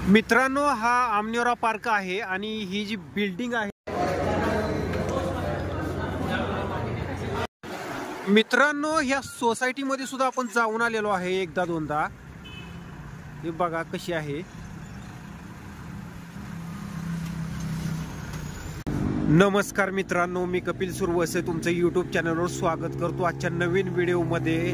मित्रांनो, हा आमनेरा पार्क आहे आणि ही जी बिल्डिंग आहे मित्रांनो, ह्या सोसायटीमध्ये सुद्धा आपण जाऊन आलेलो आहे एकदा दोनदा. हे बघा कशी आहे. नमस्कार मित्रांनो, मी कपिल सुरवसे तुमचं यूट्यूब चॅनलवर स्वागत करतो आजच्या नवीन व्हिडिओमध्ये.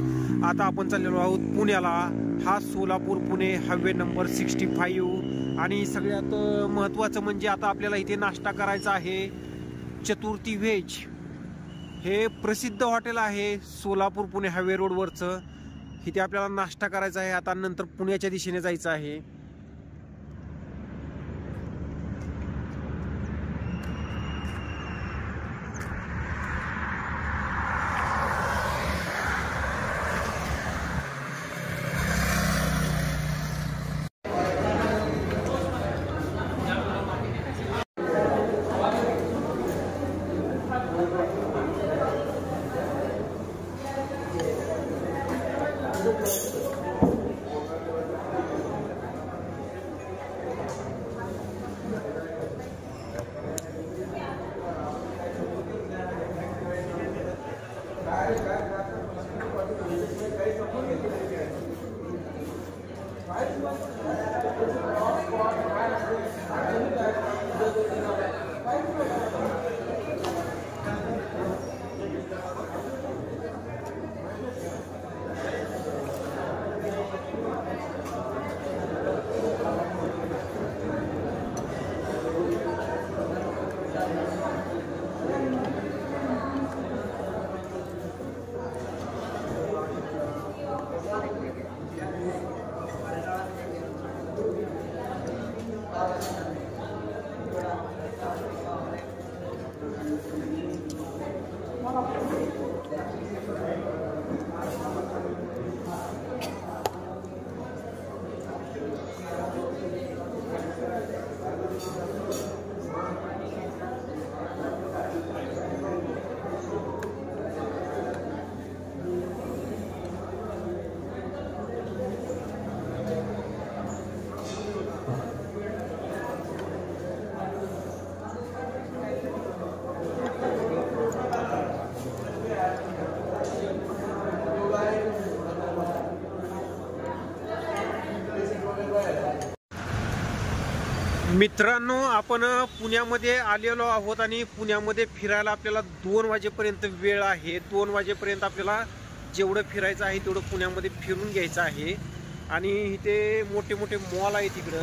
आता आपण चाललेलो आहोत पुण्याला. हा सोलापूर पुणे हायवे नंबर 65 आणि सगळ्यात महत्त्वाचं म्हणजे आता आपल्याला इथे नाश्ता करायचा आहे. चतुर्थी व्हेज हे प्रसिद्ध हॉटेल आहे सोलापूर पुणे हायवे रोडवरचं. इथे आपल्याला नाश्ता करायचा आहे. आता नंतर पुण्याच्या दिशेने जायचं आहे. मित्रांनो, आपण पुण्यामध्ये आलेलो आहोत आणि पुण्यामध्ये फिरायला आपल्याला 2 वाजेपर्यंत वेळ आहे. 2 वाजेपर्यंत आपल्याला जेवढं फिरायचं आहे तेवढं पुण्यामध्ये फिरून घ्यायचं आहे. आणि इथे मोठे मोठे मॉल आहेत. तिकडं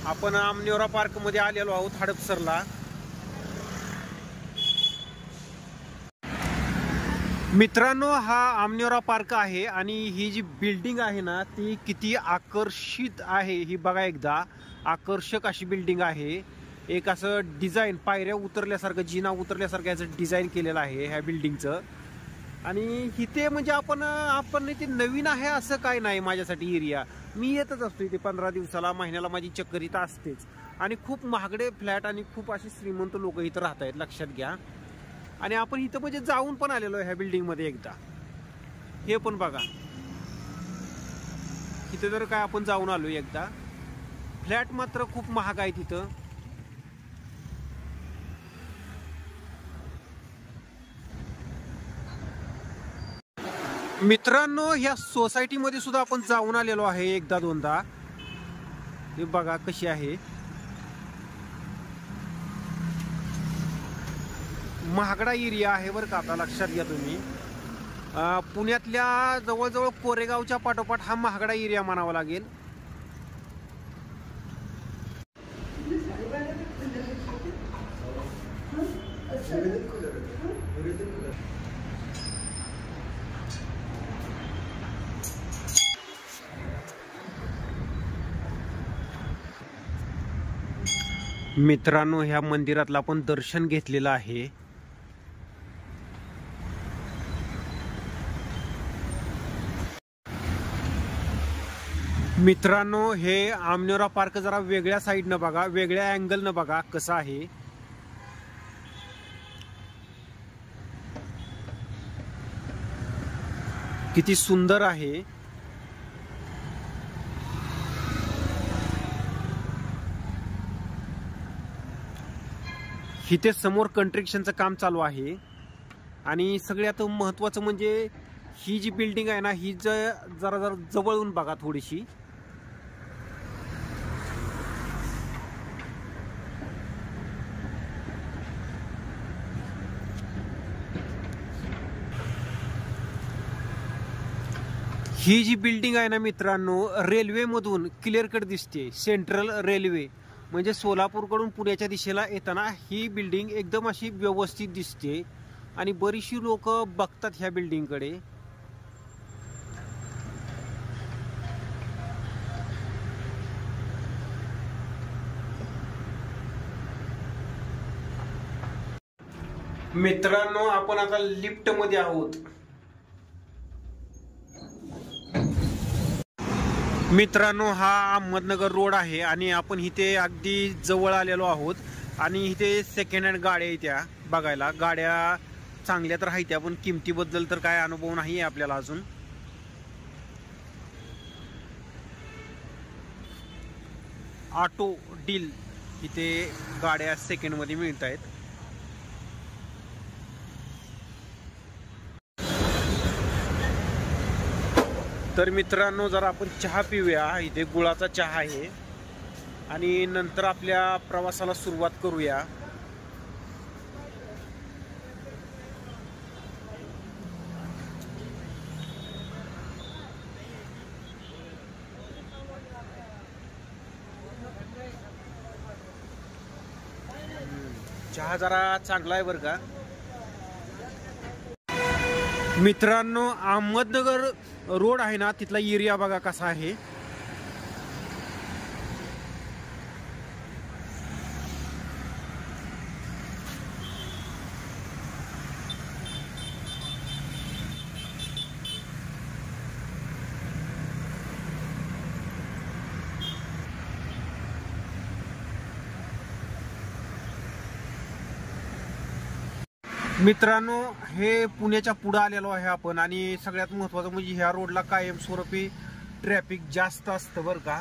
आपण आमनेरा पार्कमध्ये आलेलो आहोत हडपसरला. मित्रांनो, हा आमनेरा पार्क आहे आणि ही जी बिल्डिंग आहे ना ती किती आकर्षित आहे ही बघा एकदा. आकर्षक अशी बिल्डिंग आहे. एक असं डिझाईन पायऱ्या उतरल्यासारखं, जिना उतरल्यासारखं याचं डिझाईन केलेलं आहे ह्या बिल्डिंगचं. आणि इथे म्हणजे आपण इथे नवीन आहे असं काय नाही माझ्यासाठी एरिया. मी येतच असतो इथे 15 दिवसाला, महिन्याला माझी चक्कर इथं असतेच. आणि खूप महागडे फ्लॅट आणि खूप असे श्रीमंत लोक इथं राहत आहेत, लक्षात घ्या. आणि आपण इथं म्हणजे जाऊन पण आलेलो आहे ह्या बिल्डिंग मध्ये एकदा. हे पण बघा, इथं जर काय आपण जाऊन आलो एकदा. फ्लॅट मात्र खूप महाग आहे तिथं. मित्रांनो, ह्या सोसायटीमध्ये सुद्धा आपण जाऊन आलेलो आहे एकदा दोनदा. हे बघा कशी आहे. महागडा एरिया आहे बरं का. आता लक्षात घ्या तुम्ही, पुण्यातल्या जवळजवळ कोरेगावच्या पाठोपाठ हा महागडा एरिया म्हणावा लागेल. मित्रांनो, ह्या मंदिरातलं आपण दर्शन घेतलेलं आहे. मित्रांनो, हे आमनेरा पार्क जरा वेगळ्या साईडनं बघा, वेगळ्या अँगलनं बघा कसं आहे. किती सुंदर आहे. इथे समोर कंस्ट्रक्शनचं काम चालू आहे आणि सगळ्यात महत्त्वाचं म्हणजे ही जी बिल्डिंग आहे ना ही जरा जवळून बघा थोडीशी. ही जी बिल्डिंग आहे ना मित्रांनो रेल्वेमधून क्लिअर कट दिसते. सेंट्रल रेल्वे म्हणजे सोलापूरकडून पुण्याच्या दिशेला येताना ही बिल्डिंग एकदम अशी व्यवस्थित दिसते आणि बरीचशी लोक बघतात ह्या बिल्डिंगकडे. मित्रांनो आपण आता लिफ्ट मध्ये आहोत. मित्रांनो हा अहमदनगर रोड आहे आणि आपण इथे अगदी जवळ आलेलो आहोत आणि इथे सेकंड हँड गाड्या आहेत त्या बघायला. गाड्या चांगल्या तर आहेत पण किमतीबद्दल तर काय अनुभव नाही आहे आपल्याला अजून. ऑटो डील इथे गाड्या सेकंड मध्ये मिळत आहेत. तर मित्रांनो जरा आपण चहा पिऊया. इथे गुळाचा चहा आहे आणि नंतर आपल्या प्रवासाला सुरुवात करूया. चहा जरा चांगला आहे बरं का. मित्रांनो अहमदनगर रोड आहे ना तिथला एरिया बघा कसा आहे. मित्रांनो हे पुण्याच्या पुढे आलेलो आहे आपण आणि सगळ्यात महत्त्वाचं म्हणजे ह्या रोडला कायमस्वरूपी ट्रॅफिक जास्त असतं बरं का.